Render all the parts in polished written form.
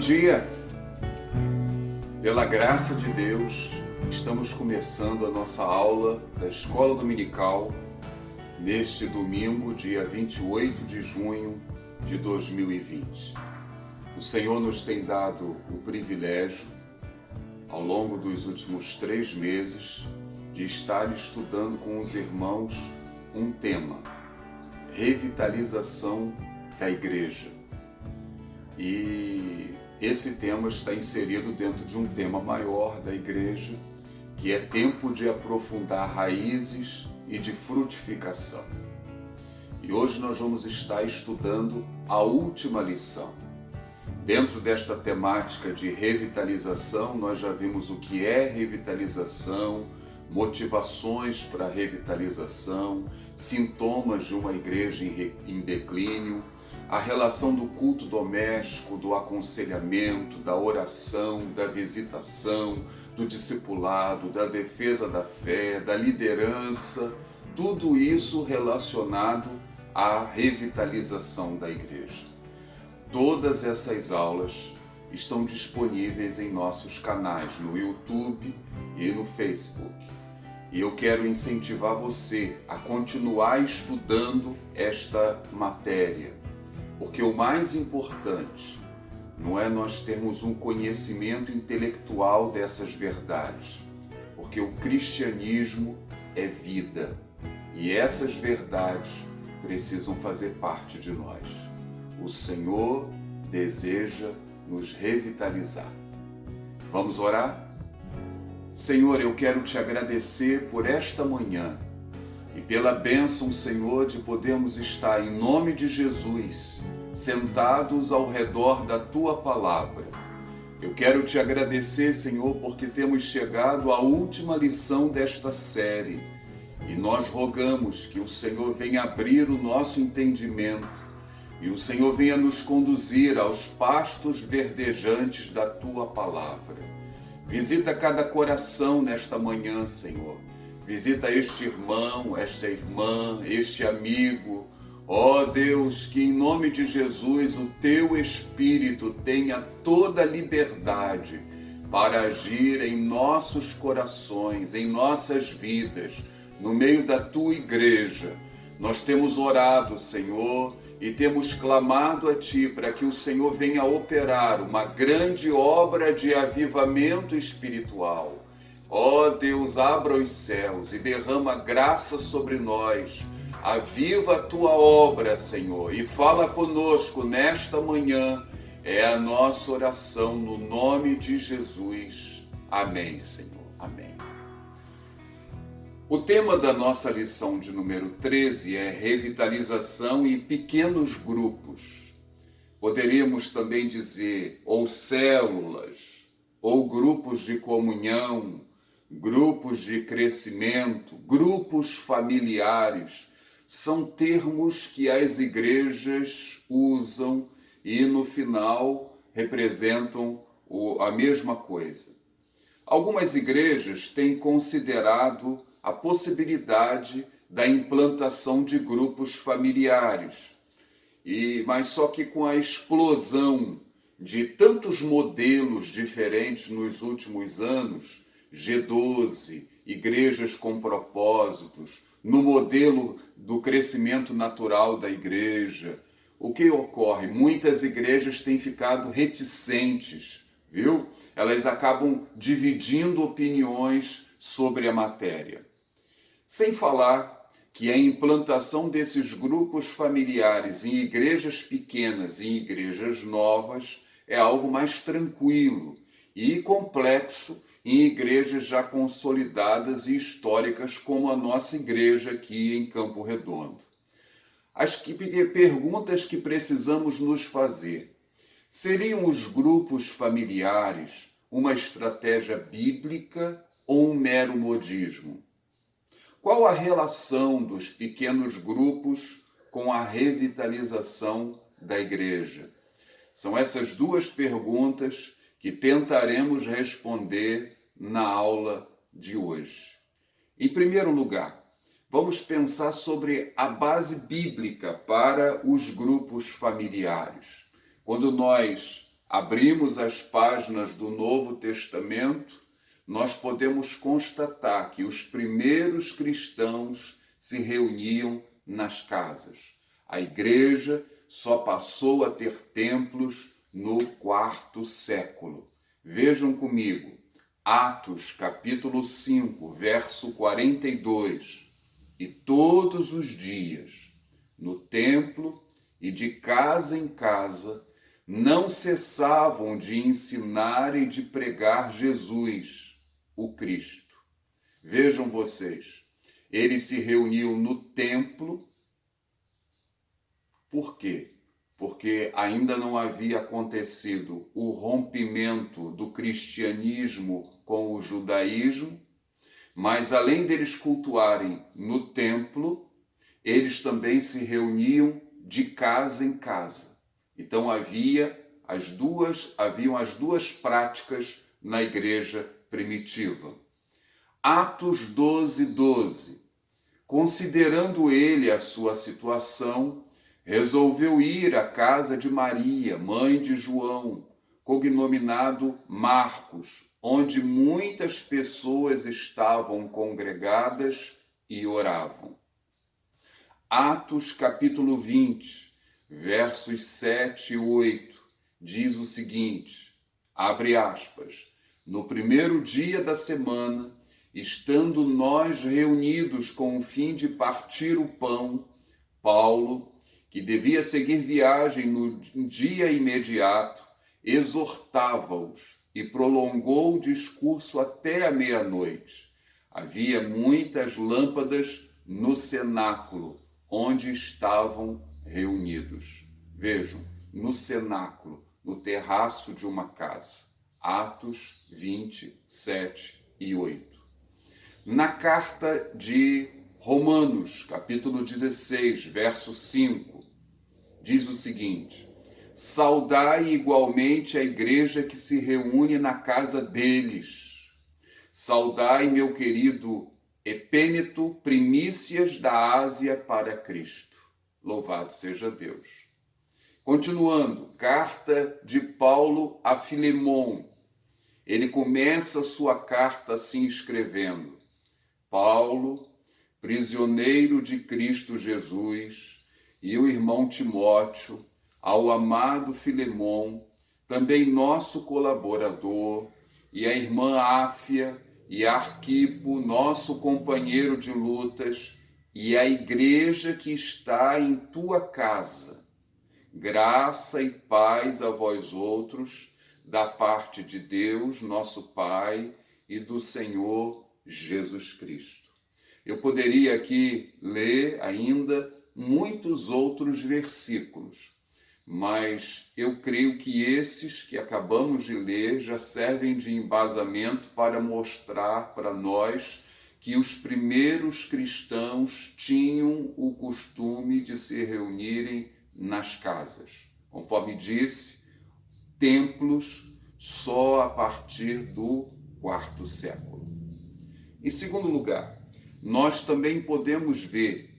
dia! Pela graça de Deus, estamos começando a nossa aula da Escola Dominical neste domingo, dia 28 de junho de 2020. O Senhor nos tem dado o privilégio, ao longo dos últimos 3 meses, de estar estudando com os irmãos um tema: revitalização da igreja. E esse tema está inserido dentro de um tema maior da igreja, que é tempo de aprofundar raízes e de frutificação. E hoje nós vamos estar estudando a última lição. Dentro desta temática de revitalização, nós já vimos o que é revitalização, motivações para a revitalização, sintomas de uma igreja em declínio, a relação do culto doméstico, do aconselhamento, da oração, da visitação, do discipulado, da defesa da fé, da liderança, tudo isso relacionado à revitalização da igreja. Todas essas aulas estão disponíveis em nossos canais no YouTube e no Facebook. E eu quero incentivar você a continuar estudando esta matéria, porque o mais importante não é nós termos um conhecimento intelectual dessas verdades, porque o cristianismo é vida e essas verdades precisam fazer parte de nós. O Senhor deseja nos revitalizar. Vamos orar? Senhor, eu quero te agradecer por esta manhã e pela bênção, Senhor, de podermos estar em nome de Jesus, sentados ao redor da Tua Palavra. Eu quero te agradecer, Senhor, porque temos chegado à última lição desta série e nós rogamos que o Senhor venha abrir o nosso entendimento e o Senhor venha nos conduzir aos pastos verdejantes da Tua Palavra. Visita cada coração nesta manhã, Senhor. Visita este irmão, esta irmã, este amigo. Ó Deus, que em nome de Jesus o Teu Espírito tenha toda a liberdade para agir em nossos corações, em nossas vidas, no meio da Tua igreja. Nós temos orado, Senhor, e temos clamado a Ti para que o Senhor venha operar uma grande obra de avivamento espiritual. Ó Deus, abra os céus e derrama graça sobre nós. Aviva a Tua obra, Senhor, e fala conosco nesta manhã. É a nossa oração no nome de Jesus. Amém, Senhor. Amém. O tema da nossa lição de número 13 é revitalização e pequenos grupos. Poderíamos também dizer ou células, ou grupos de comunhão, grupos de crescimento, grupos familiares. São termos que as igrejas usam e no final representam a mesma coisa. Algumas igrejas têm considerado a possibilidade da implantação de grupos familiares, mas só que com a explosão de tantos modelos diferentes nos últimos anos, G12, igrejas com propósitos, no modelo do crescimento natural da igreja, o que ocorre? Muitas igrejas têm ficado reticentes, viu? Elas acabam dividindo opiniões sobre a matéria. Sem falar que a implantação desses grupos familiares em igrejas pequenas e em igrejas novas é algo mais tranquilo e complexo em igrejas já consolidadas e históricas como a nossa igreja aqui em Campo Redondo. As perguntas que precisamos nos fazer: seriam os grupos familiares uma estratégia bíblica ou um mero modismo? Qual a relação dos pequenos grupos com a revitalização da igreja? São essas duas perguntas que tentaremos responder na aula de hoje. Em primeiro lugar, vamos pensar sobre a base bíblica para os grupos familiares. Quando nós abrimos as páginas do Novo Testamento, nós podemos constatar que os primeiros cristãos se reuniam nas casas. A igreja só passou a ter templos no quarto século. Vejam comigo, Atos capítulo 5, verso 42. E todos os dias, no templo e de casa em casa, não cessavam de ensinar e de pregar Jesus, o Cristo. Vejam vocês, eles se reuniam no templo. Por quê? Porque ainda não havia acontecido o rompimento do cristianismo com o judaísmo, mas além deles cultuarem no templo, eles também se reuniam de casa em casa. Então haviam as duas práticas na igreja primitiva. Atos 12, 12. Considerando ele a sua situação, resolveu ir à casa de Maria, mãe de João, cognominado Marcos, onde muitas pessoas estavam congregadas e oravam. Atos capítulo 20, versos 7 e 8, diz o seguinte, abre aspas, no primeiro dia da semana, estando nós reunidos com o fim de partir o pão, Paulo, que devia seguir viagem no dia imediato, exortava-os e prolongou o discurso até a meia-noite. Havia muitas lâmpadas no cenáculo, onde estavam reunidos. Vejam, no cenáculo, no terraço de uma casa. Atos 20, 7 e 8. Na carta de Romanos, capítulo 16, verso 5, diz o seguinte, saudai igualmente a igreja que se reúne na casa deles. Saudai, meu querido Epêneto, primícias da Ásia para Cristo. Louvado seja Deus. Continuando, carta de Paulo a Filemon. Ele começa sua carta assim escrevendo, Paulo, prisioneiro de Cristo Jesus, e o irmão Timóteo, ao amado Filemon, também nosso colaborador, e a irmã Áfia e Arquipo, nosso companheiro de lutas, e a igreja que está em tua casa. Graça e paz a vós outros, da parte de Deus, nosso Pai, e do Senhor Jesus Cristo. Eu poderia aqui ler ainda muitos outros versículos, mas eu creio que esses que acabamos de ler já servem de embasamento para mostrar para nós que os primeiros cristãos tinham o costume de se reunirem nas casas. Conforme disse, templos só a partir do quarto século. Em segundo lugar, nós também podemos ver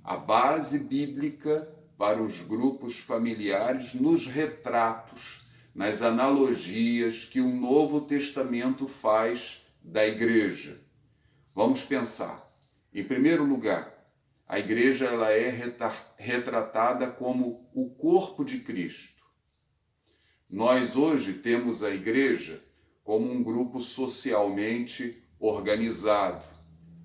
a base bíblica para os grupos familiares nos retratos, nas analogias que o Novo Testamento faz da igreja. Vamos pensar. Em primeiro lugar, a igreja ela é retratada como o corpo de Cristo. Nós hoje temos a igreja como um grupo socialmente organizado.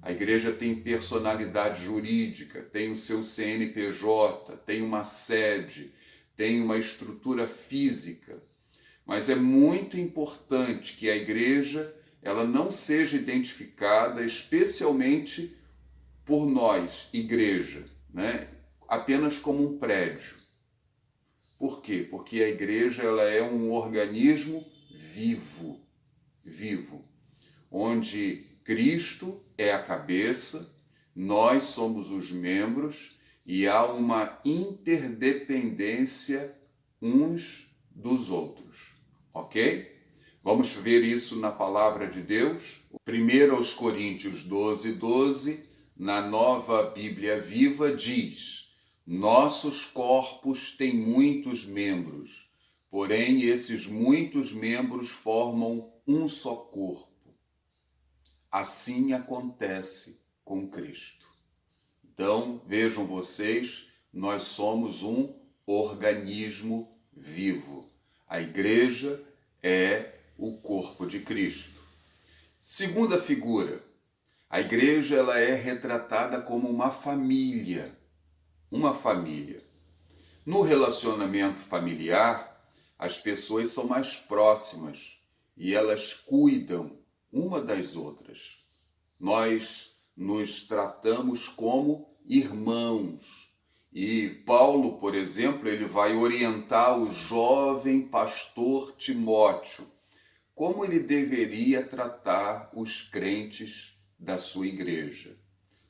A igreja tem personalidade jurídica, tem o seu CNPJ, tem uma sede, tem uma estrutura física. Mas é muito importante que a igreja ela não seja identificada especialmente por nós, igreja, né? Apenas como um prédio. Por quê? Porque a igreja ela é um organismo vivo, onde Cristo é a cabeça, nós somos os membros e há uma interdependência uns dos outros, ok? Vamos ver isso na palavra de Deus. 1 aos Coríntios 12, 12, na Nova Bíblia Viva diz, nossos corpos têm muitos membros, porém esses muitos membros formam um só corpo. Assim acontece com Cristo. Então, vejam vocês, nós somos um organismo vivo. A igreja é o corpo de Cristo. Segunda figura, a igreja ela é retratada como uma família. Uma família. No relacionamento familiar, as pessoas são mais próximas e elas cuidam uma das outras. Nós nos tratamos como irmãos. E Paulo, por exemplo, ele vai orientar o jovem pastor Timóteo como ele deveria tratar os crentes da sua igreja.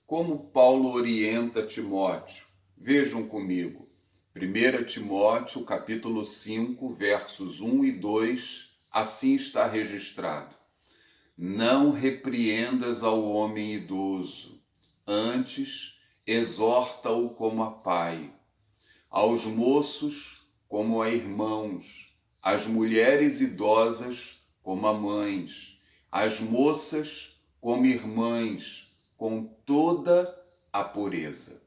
Como Paulo orienta Timóteo? Vejam comigo. 1 Timóteo, capítulo 5, versos 1 e 2, assim está registrado. Não repreendas ao homem idoso, antes exorta-o como a pai, aos moços como a irmãos, às mulheres idosas como a mães, às moças como irmãs, com toda a pureza.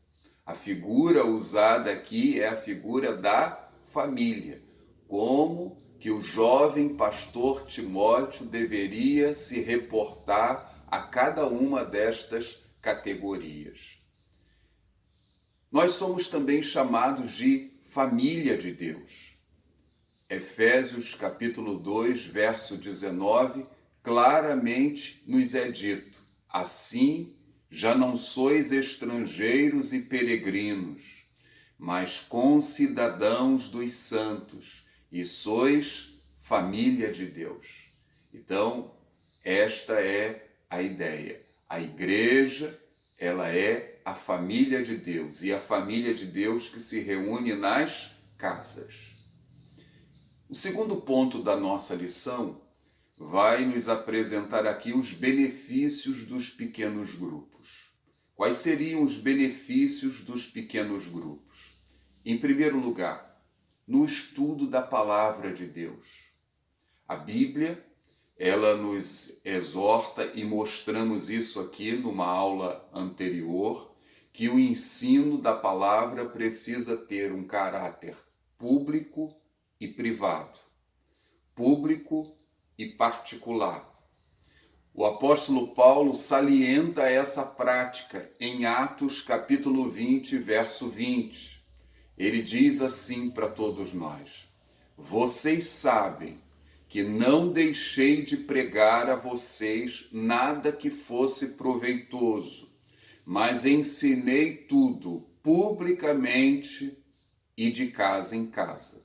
A figura usada aqui é a figura da família, como que o jovem pastor Timóteo deveria se reportar a cada uma destas categorias. Nós somos também chamados de família de Deus. Efésios capítulo 2, verso 19, claramente nos é dito: assim já não sois estrangeiros e peregrinos, mas concidadãos dos santos, e sois família de Deus. Então, esta é a ideia. A igreja, ela é a família de Deus, e a família de Deus que se reúne nas casas. O segundo ponto da nossa lição vai nos apresentar aqui os benefícios dos pequenos grupos. Quais seriam os benefícios dos pequenos grupos? Em primeiro lugar, no estudo da palavra de Deus. A Bíblia, ela nos exorta, e mostramos isso aqui numa aula anterior, que o ensino da palavra precisa ter um caráter público e privado, público e particular. O apóstolo Paulo salienta essa prática em Atos capítulo 20, verso 20. Ele diz assim para todos nós: vocês sabem que não deixei de pregar a vocês nada que fosse proveitoso, mas ensinei tudo publicamente e de casa em casa.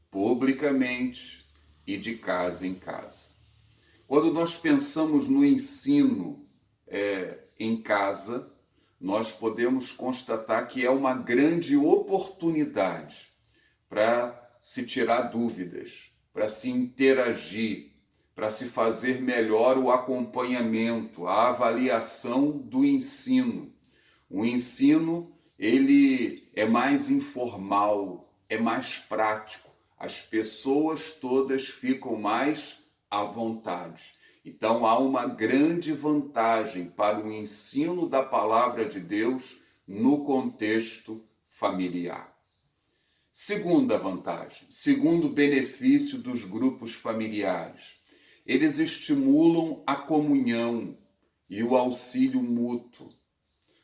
Publicamente e de casa em casa. Quando nós pensamos no ensino em casa, nós podemos constatar que é uma grande oportunidade para se tirar dúvidas, para se interagir, para se fazer melhor o acompanhamento, a avaliação do ensino. O ensino, ele é mais informal, é mais prático. As pessoas todas ficam mais à vontade. Então há uma grande vantagem para o ensino da palavra de Deus no contexto familiar. Segunda vantagem, segundo benefício dos grupos familiares, eles estimulam a comunhão e o auxílio mútuo.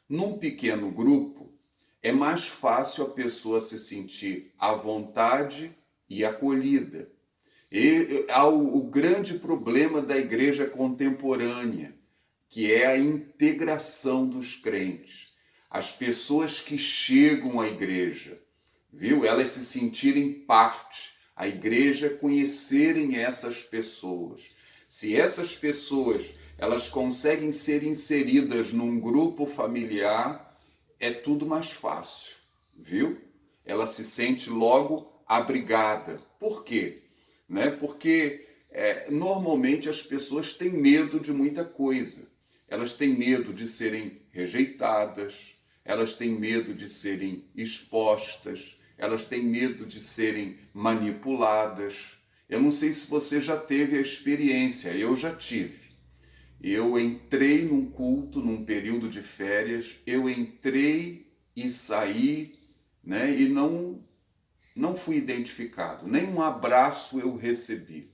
Num pequeno grupo, é mais fácil a pessoa se sentir à vontade e acolhida. E há o grande problema da igreja contemporânea, que é a integração dos crentes. As pessoas que chegam à igreja, viu? Elas se sentirem parte, a igreja conhecerem essas pessoas. Se essas pessoas elas conseguem ser inseridas num grupo familiar, é tudo mais fácil, viu? Ela se sente logo abrigada. Por quê? Porque normalmente as pessoas têm medo de muita coisa. Elas têm medo de serem rejeitadas, elas têm medo de serem expostas, elas têm medo de serem manipuladas. Eu não sei se você já teve a experiência, eu já tive. Eu entrei num culto, num período de férias, eu entrei e saí, né, e não fui identificado, nem um abraço eu recebi.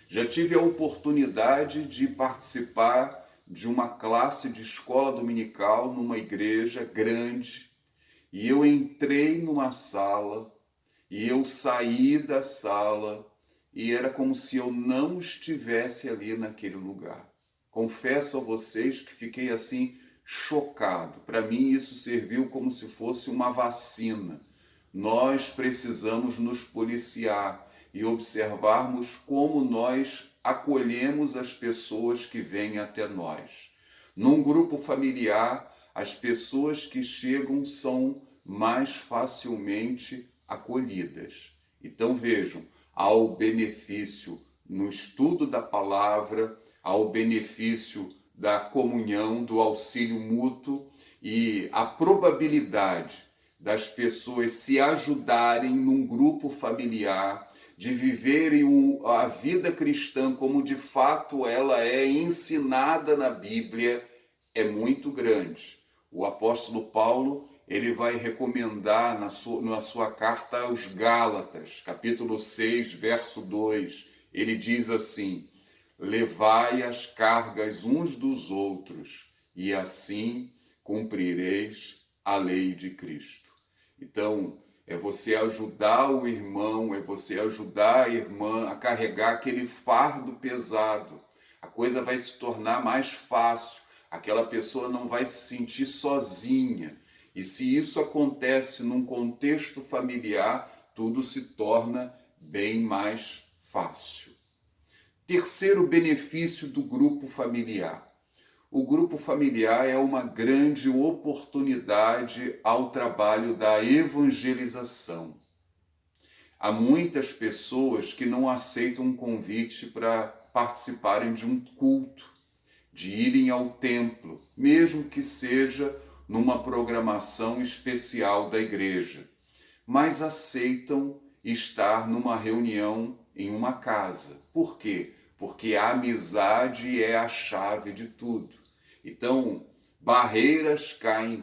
Já tive a oportunidade de participar de uma classe de escola dominical numa igreja grande, e eu entrei numa sala, e eu saí da sala, e era como se eu não estivesse ali naquele lugar. Confesso a vocês que fiquei assim chocado. Para mim isso serviu como se fosse uma vacina. Nós precisamos nos policiar e observarmos como nós acolhemos as pessoas que vêm até nós. Num grupo familiar, as pessoas que chegam são mais facilmente acolhidas. Então vejam, há o benefício no estudo da palavra, há o benefício da comunhão, do auxílio mútuo e a probabilidade das pessoas se ajudarem num grupo familiar, de viverem a vida cristã como de fato ela é ensinada na Bíblia, é muito grande. O apóstolo Paulo, ele vai recomendar na sua carta aos Gálatas, capítulo 6, verso 2, ele diz assim: levai as cargas uns dos outros, e assim cumprireis a lei de Cristo. Então, é você ajudar o irmão, é você ajudar a irmã a carregar aquele fardo pesado. A coisa vai se tornar mais fácil, aquela pessoa não vai se sentir sozinha. E se isso acontece num contexto familiar, tudo se torna bem mais fácil. Terceiro benefício do grupo familiar. O grupo familiar é uma grande oportunidade ao trabalho da evangelização. Há muitas pessoas que não aceitam um convite para participarem de um culto, de irem ao templo, mesmo que seja numa programação especial da igreja, mas aceitam estar numa reunião em uma casa. Por quê? Porque a amizade é a chave de tudo. Então, barreiras caem,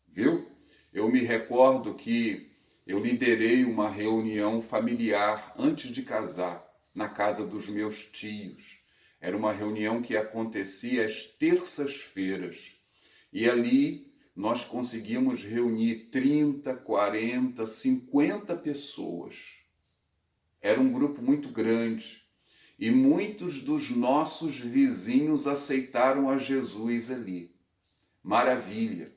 viu? Eu me recordo que eu liderei uma reunião familiar antes de casar, na casa dos meus tios. Era uma reunião que acontecia às terças-feiras. E ali nós conseguimos reunir 30, 40, 50 pessoas. Era um grupo muito grande. E muitos dos nossos vizinhos aceitaram a Jesus ali. Maravilha!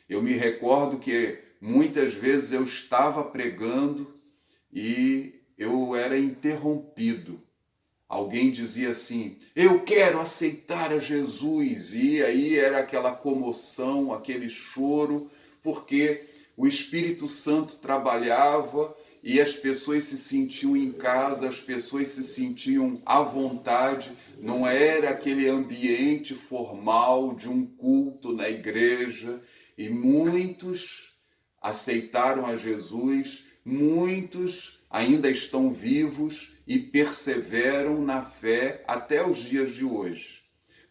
Eu me recordo que muitas vezes eu estava pregando e eu era interrompido. Alguém dizia assim: eu quero aceitar a Jesus. E aí era aquela comoção, aquele choro, porque o Espírito Santo trabalhava e as pessoas se sentiam em casa, as pessoas se sentiam à vontade, não era aquele ambiente formal de um culto na igreja, e muitos aceitaram a Jesus, muitos ainda estão vivos e perseveram na fé até os dias de hoje.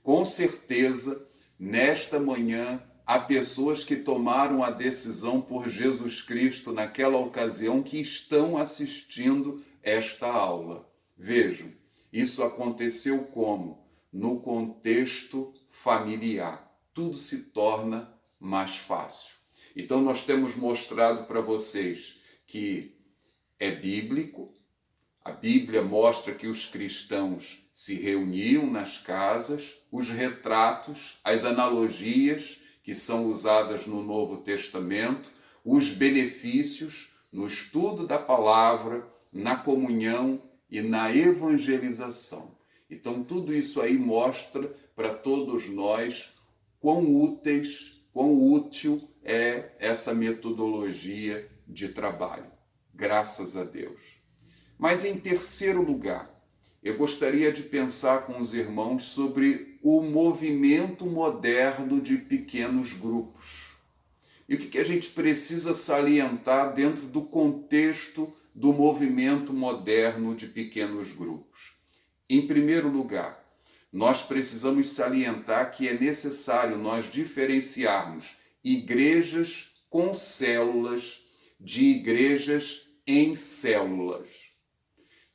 Com certeza, nesta manhã, há pessoas que tomaram a decisão por Jesus Cristo naquela ocasião que estão assistindo esta aula. Vejam, isso aconteceu como? No contexto familiar. Tudo se torna mais fácil. Então nós temos mostrado para vocês que é bíblico. A Bíblia mostra que os cristãos se reuniam nas casas, os retratos, as analogias que são usadas no Novo Testamento, os benefícios no estudo da palavra, na comunhão e na evangelização. Então tudo isso aí mostra para todos nós quão útil é essa metodologia de trabalho. Graças a Deus. Mas em terceiro lugar, eu gostaria de pensar com os irmãos sobre o movimento moderno de pequenos grupos. E o que a gente precisa salientar dentro do contexto do movimento moderno de pequenos grupos? Em primeiro lugar, nós precisamos salientar que é necessário nós diferenciarmos igrejas com células de igrejas em células.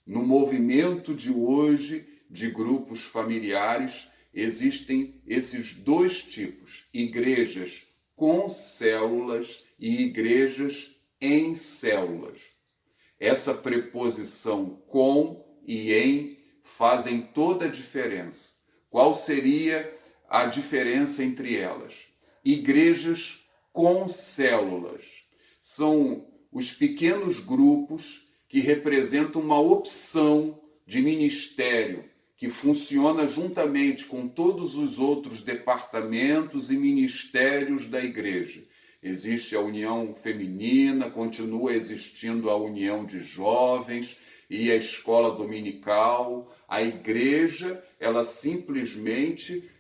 No movimento de hoje de grupos familiares, existem esses dois tipos, igrejas com células e igrejas em células. Essa preposição com e em fazem toda a diferença. Qual seria a diferença entre elas? Igrejas com células são os pequenos grupos que representam uma opção de ministério que funciona juntamente com todos os outros departamentos e ministérios da igreja. Existe a união feminina, continua existindo a união de jovens e a escola dominical. A igreja, ela simplesmente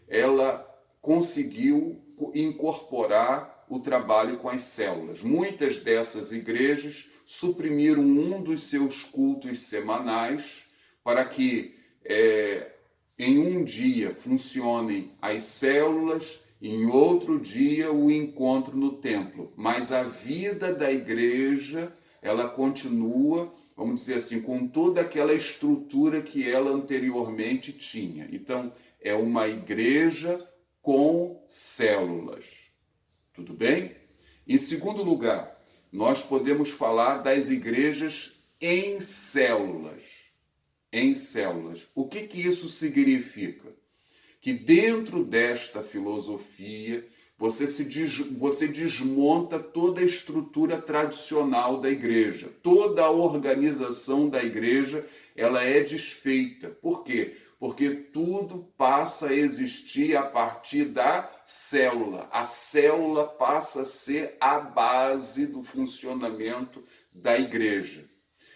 conseguiu incorporar o trabalho com as células. Muitas dessas igrejas suprimiram um dos seus cultos semanais para que em um dia funcionem as células, em outro dia o encontro no templo. Mas a vida da igreja, ela continua, vamos dizer assim, com toda aquela estrutura que ela anteriormente tinha. Então, é uma igreja com células. Tudo bem? Em segundo lugar, nós podemos falar das igrejas em células. Em células. O que isso significa? Que dentro desta filosofia você desmonta toda a estrutura tradicional da igreja. Toda a organização da igreja ela é desfeita. Por quê? Porque tudo passa a existir a partir da célula. A célula passa a ser a base do funcionamento da igreja.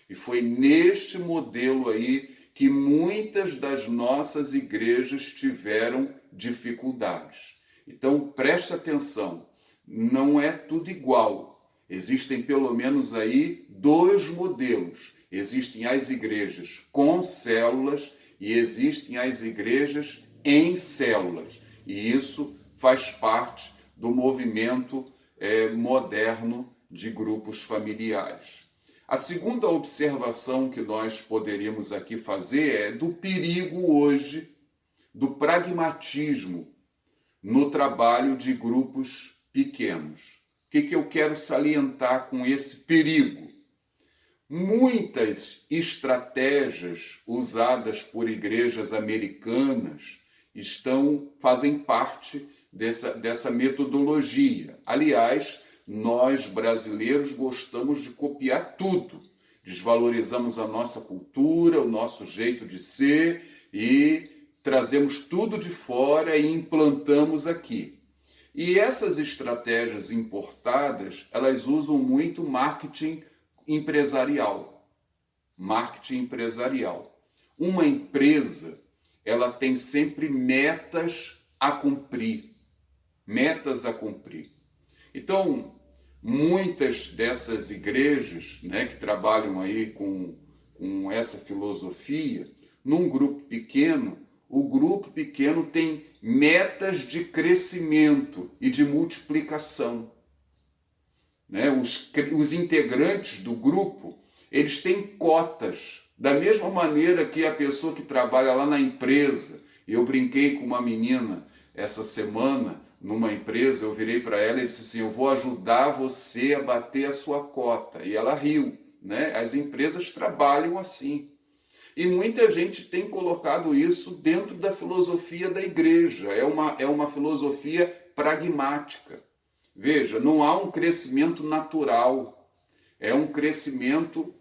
E foi neste modelo aí que muitas das nossas igrejas tiveram dificuldades. Então, preste atenção, não é tudo igual. Existem pelo menos aí dois modelos. Existem as igrejas com células e existem as igrejas em células. E isso faz parte do movimento moderno de grupos familiares. A segunda observação que nós poderíamos aqui fazer é do perigo hoje, do pragmatismo no trabalho de grupos pequenos. O que eu quero salientar com esse perigo? Muitas estratégias usadas por igrejas americanas fazem parte dessa metodologia. Aliás, nós brasileiros gostamos de copiar tudo. Desvalorizamos a nossa cultura, o nosso jeito de ser e trazemos tudo de fora e implantamos aqui. E essas estratégias importadas, elas usam muito marketing empresarial. Marketing empresarial. Uma empresa, ela tem sempre metas a cumprir. Metas a cumprir. Então, muitas dessas igrejas, que trabalham aí com essa filosofia, num grupo pequeno, o grupo pequeno tem metas de crescimento e de multiplicação. Os integrantes do grupo, eles têm cotas. Da mesma maneira que a pessoa que trabalha lá na empresa, eu brinquei com uma menina essa semana, numa empresa, eu virei para ela e disse assim, eu vou ajudar você a bater a sua cota. E ela riu, As empresas trabalham assim. E muita gente tem colocado isso dentro da filosofia da igreja. É uma filosofia pragmática. Veja, não há um crescimento natural. É um crescimento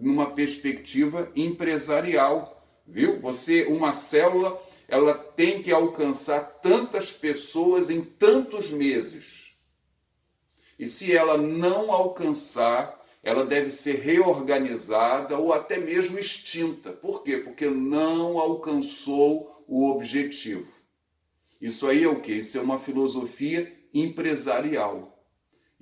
numa perspectiva empresarial. Viu? Uma célula, ela tem que alcançar tantas pessoas em tantos meses. E se ela não alcançar, ela deve ser reorganizada ou até mesmo extinta. Por quê? Porque não alcançou o objetivo. Isso aí é o quê? Isso é uma filosofia empresarial.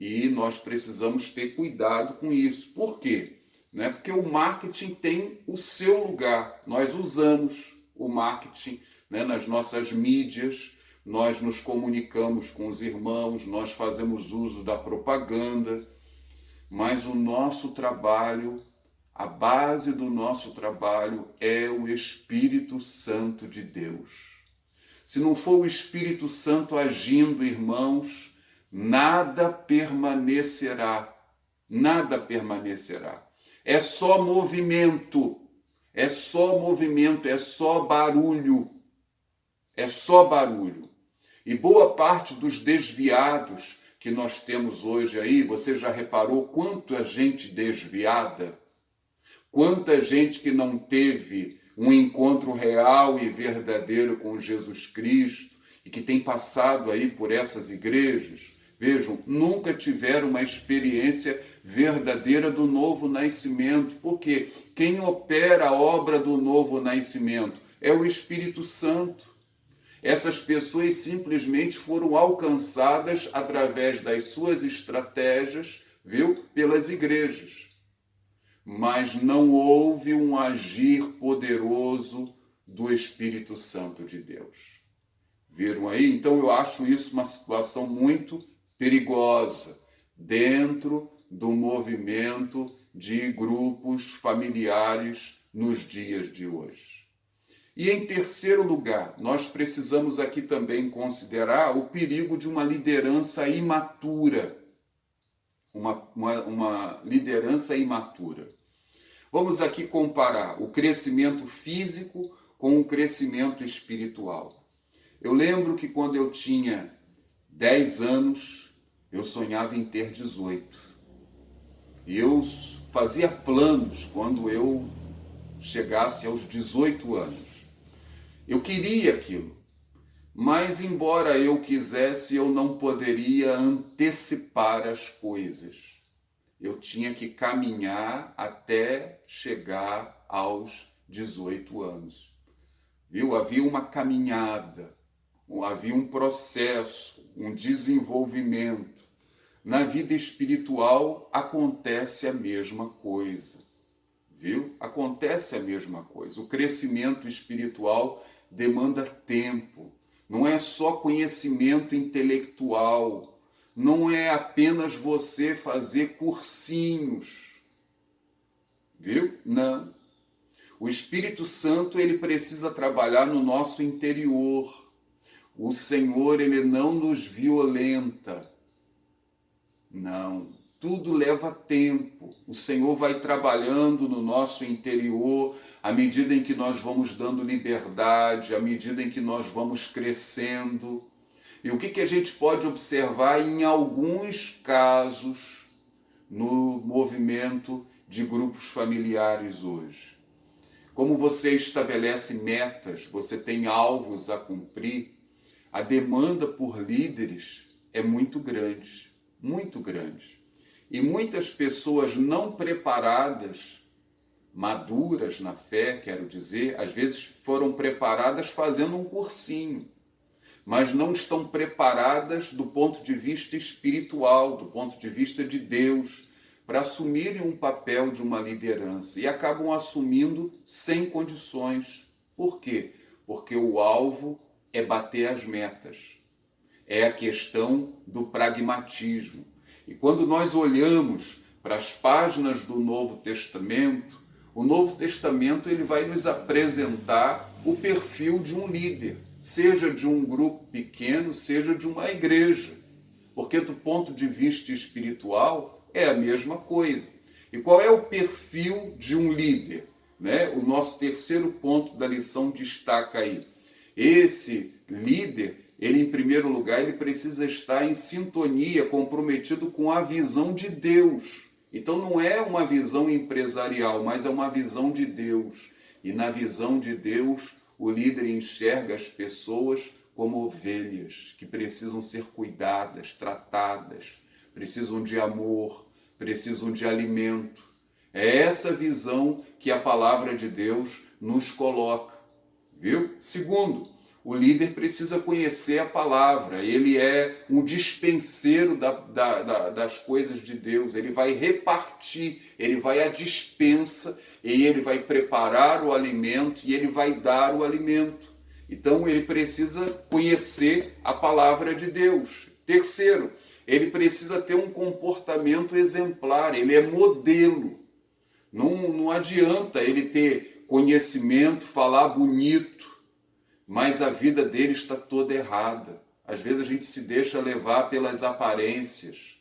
E nós precisamos ter cuidado com isso. Por quê? Porque o marketing tem o seu lugar. Nós usamos o marketing, nas nossas mídias, nós nos comunicamos com os irmãos, nós fazemos uso da propaganda, mas o nosso trabalho, a base do nosso trabalho é o Espírito Santo de Deus. Se não for o Espírito Santo agindo, irmãos, nada permanecerá. Nada permanecerá. É só movimento, é só movimento, é só barulho. É só barulho. E boa parte dos desviados que nós temos hoje aí, você já reparou quanta gente desviada? Quanta gente que não teve um encontro real e verdadeiro com Jesus Cristo e que tem passado aí por essas igrejas? Vejam, nunca tiveram uma experiência verdadeira do novo nascimento. Porque quem opera a obra do novo nascimento é o Espírito Santo. Essas pessoas simplesmente foram alcançadas através das suas estratégias, pelas igrejas. Mas não houve um agir poderoso do Espírito Santo de Deus. Viram aí? Então eu acho isso uma situação muito perigosa dentro do movimento de grupos familiares nos dias de hoje. E em terceiro lugar, nós precisamos aqui também considerar o perigo de uma liderança imatura. Uma liderança imatura. Vamos aqui comparar o crescimento físico com o crescimento espiritual. Eu lembro que quando eu tinha 10 anos, eu sonhava em ter 18. E eu fazia planos quando eu chegasse aos 18 anos. Eu queria aquilo, mas embora eu quisesse, eu não poderia antecipar as coisas. Eu tinha que caminhar até chegar aos 18 anos. Havia uma caminhada, havia um processo, um desenvolvimento. Na vida espiritual acontece a mesma coisa. Acontece a mesma coisa. O crescimento espiritual demanda tempo. Não é só conhecimento intelectual. Não é apenas você fazer cursinhos. Não. O Espírito Santo, ele precisa trabalhar no nosso interior. O Senhor, ele não nos violenta. Não. Tudo leva tempo. O Senhor vai trabalhando no nosso interior à medida em que nós vamos dando liberdade, à medida em que nós vamos crescendo. E o que a gente pode observar em alguns casos no movimento de grupos familiares hoje? Como você estabelece metas, você tem alvos a cumprir, a demanda por líderes é muito grande, muito grande. E muitas pessoas não preparadas, maduras na fé, quero dizer, às vezes foram preparadas fazendo um cursinho, mas não estão preparadas do ponto de vista espiritual, do ponto de vista de Deus, para assumirem um papel de uma liderança e acabam assumindo sem condições. Por quê? Porque o alvo é bater as metas. É a questão do pragmatismo. E quando nós olhamos para as páginas do Novo Testamento, o Novo Testamento ele vai nos apresentar o perfil de um líder, seja de um grupo pequeno, seja de uma igreja. Porque do ponto de vista espiritual é a mesma coisa. E qual é o perfil de um líder? O nosso terceiro ponto da lição destaca aí. Esse líder, ele em primeiro lugar, ele precisa estar em sintonia, comprometido com a visão de Deus. Então não é uma visão empresarial, mas é uma visão de Deus. E na visão de Deus, o líder enxerga as pessoas como ovelhas, que precisam ser cuidadas, tratadas, precisam de amor, precisam de alimento. É essa visão que a palavra de Deus nos coloca. Segundo, o líder precisa conhecer a palavra, ele é um dispenseiro das coisas de Deus, ele vai repartir, ele vai à dispensa e ele vai preparar o alimento e ele vai dar o alimento. Então ele precisa conhecer a palavra de Deus. Terceiro, ele precisa ter um comportamento exemplar, ele é modelo. Não adianta ele ter conhecimento, falar bonito, mas a vida dele está toda errada. Às vezes a gente se deixa levar pelas aparências,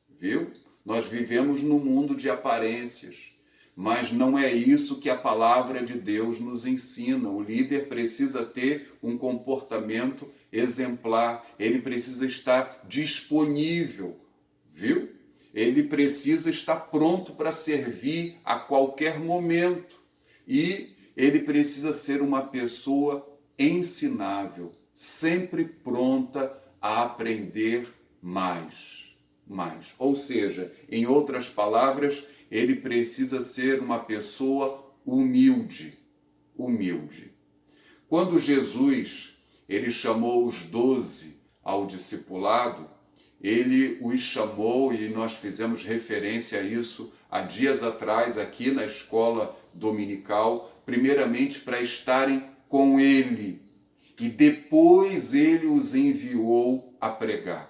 viu? Nós vivemos num mundo de aparências, mas não é isso que a palavra de Deus nos ensina. O líder precisa ter um comportamento exemplar, ele precisa estar disponível, viu? Ele precisa estar pronto para servir a qualquer momento e ele precisa ser uma pessoa ensinável, sempre pronta a aprender mais. Ou seja, em outras palavras, ele precisa ser uma pessoa humilde. Quando Jesus ele chamou os 12 ao discipulado, ele os chamou, e nós fizemos referência a isso há dias atrás aqui na escola dominical, primeiramente para estarem com ele, e depois ele os enviou a pregar.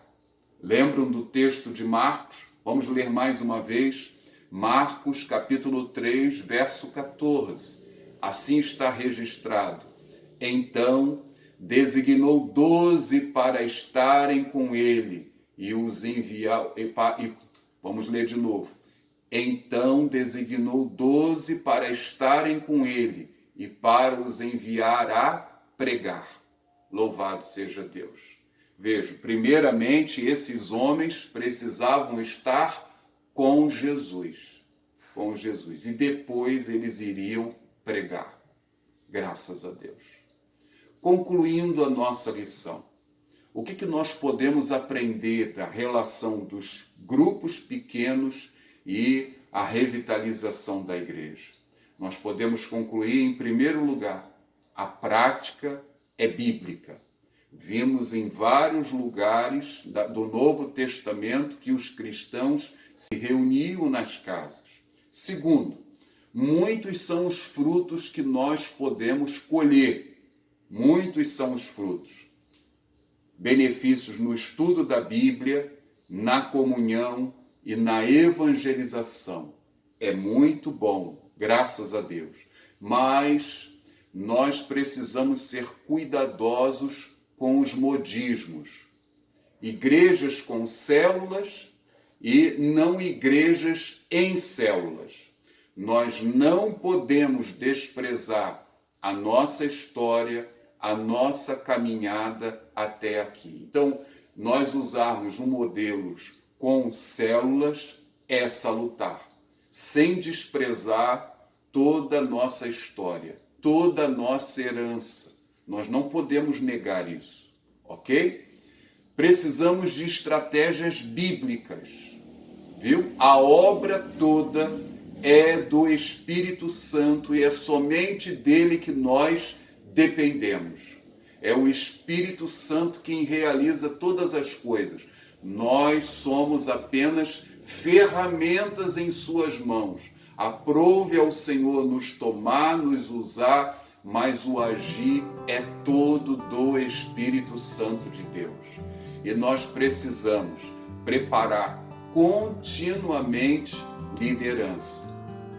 Lembram do texto de Marcos? Vamos ler mais uma vez. Marcos capítulo 3, verso 14. Assim está registrado. Então designou 12 para estarem com ele e os enviou. Vamos ler de novo. Então designou 12 para estarem com ele e para os enviar a pregar. Louvado seja Deus. Veja, primeiramente esses homens precisavam estar com Jesus, e depois eles iriam pregar. Graças a Deus. Concluindo a nossa lição, o que nós podemos aprender da relação dos grupos pequenos e a revitalização da igreja? Nós podemos concluir, em primeiro lugar, a prática é bíblica. Vimos em vários lugares do Novo Testamento que os cristãos se reuniam nas casas. Segundo, muitos são os frutos que nós podemos colher. Muitos são os frutos. Benefícios no estudo da Bíblia, na comunhão e na evangelização. É muito bom, graças a Deus. Mas nós precisamos ser cuidadosos com os modismos. Igrejas com células e não igrejas em células. Nós não podemos desprezar a nossa história, a nossa caminhada até aqui. Então, nós usarmos um modelo com células é salutar, sem desprezar toda a nossa história, toda a nossa herança. Nós não podemos negar isso, ok? Precisamos de estratégias bíblicas, viu? A obra toda é do Espírito Santo e é somente dele que nós dependemos. É o Espírito Santo quem realiza todas as coisas. Nós somos apenas ferramentas em suas mãos. Aprove ao Senhor nos tomar, nos usar, mas o agir é todo do Espírito Santo de Deus. E nós precisamos preparar continuamente liderança.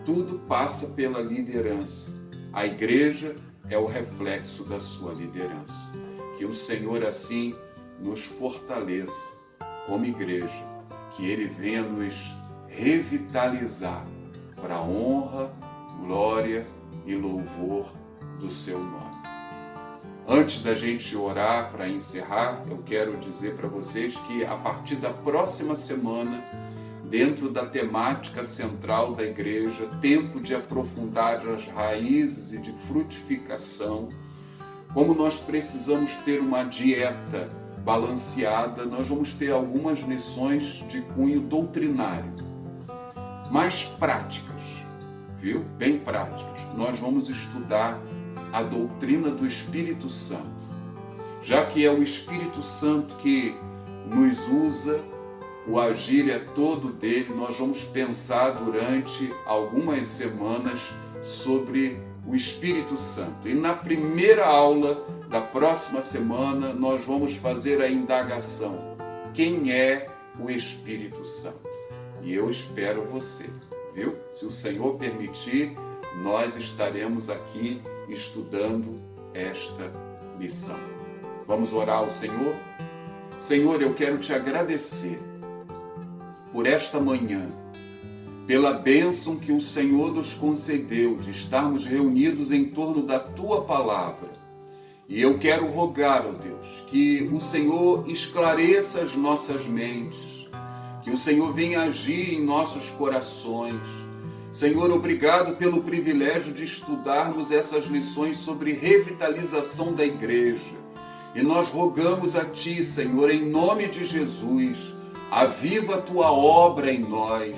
Tudo passa pela liderança. A igreja é o reflexo da sua liderança. Que o Senhor assim nos fortaleça como igreja, que Ele venha nos revitalizar para a honra, glória e louvor do seu nome. Antes da gente orar para encerrar, eu quero dizer para vocês que a partir da próxima semana, dentro da temática central da igreja, tempo de aprofundar as raízes e de frutificação, como nós precisamos ter uma dieta balanceada, nós vamos ter algumas lições de cunho doutrinário, mais práticas, viu? Bem práticas. Nós vamos estudar a doutrina do Espírito Santo. já que é o Espírito Santo que nos usa, o agir é todo dele, nós vamos pensar durante algumas semanas sobre o Espírito Santo. E na primeira aula da próxima semana, nós vamos fazer a indagação: quem é o Espírito Santo? E eu espero você, viu? Se o Senhor permitir, nós estaremos aqui estudando esta lição. Vamos orar ao Senhor? Senhor, eu quero te agradecer por esta manhã, pela bênção que o Senhor nos concedeu de estarmos reunidos em torno da Tua Palavra. E eu quero rogar, ó Deus, que o Senhor esclareça as nossas mentes, que o Senhor venha agir em nossos corações. Senhor, obrigado pelo privilégio de estudarmos essas lições sobre revitalização da igreja. E nós rogamos a Ti, Senhor, em nome de Jesus, aviva a Tua obra em nós.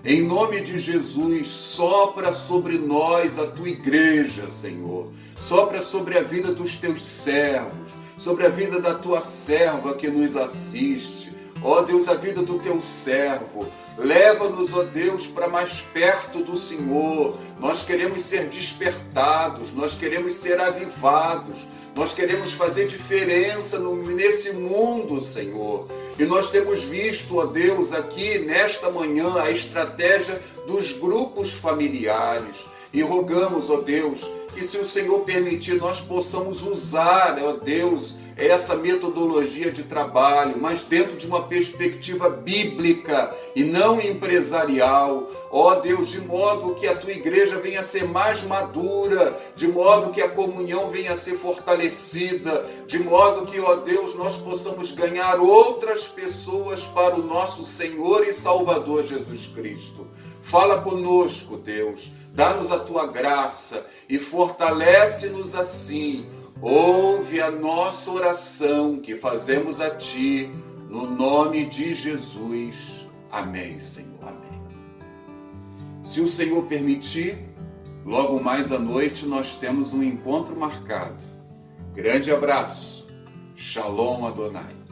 Em nome de Jesus, sopra sobre nós a Tua igreja, Senhor. Sopra sobre a vida dos Teus servos, sobre a vida da Tua serva que nos assiste. Ó Deus, a vida do Teu servo. Leva-nos, ó Deus, para mais perto do Senhor. Nós queremos ser despertados, nós queremos ser avivados. Nós queremos fazer diferença nesse mundo, Senhor. E nós temos visto, ó Deus, aqui nesta manhã a estratégia dos grupos familiares. E rogamos, ó Deus, que se o Senhor permitir, nós possamos usar, ó Deus, essa metodologia de trabalho, mas dentro de uma perspectiva bíblica e não empresarial. Ó Deus, de modo que a Tua igreja venha a ser mais madura, de modo que a comunhão venha a ser fortalecida, de modo que, ó Deus, nós possamos ganhar outras pessoas para o nosso Senhor e Salvador Jesus Cristo. Fala conosco, Deus, dá-nos a Tua graça e fortalece-nos assim. Ouve a nossa oração que fazemos a Ti, no nome de Jesus. Amém, Senhor. Amém. Se o Senhor permitir, logo mais à noite nós temos um encontro marcado. Grande abraço. Shalom Adonai.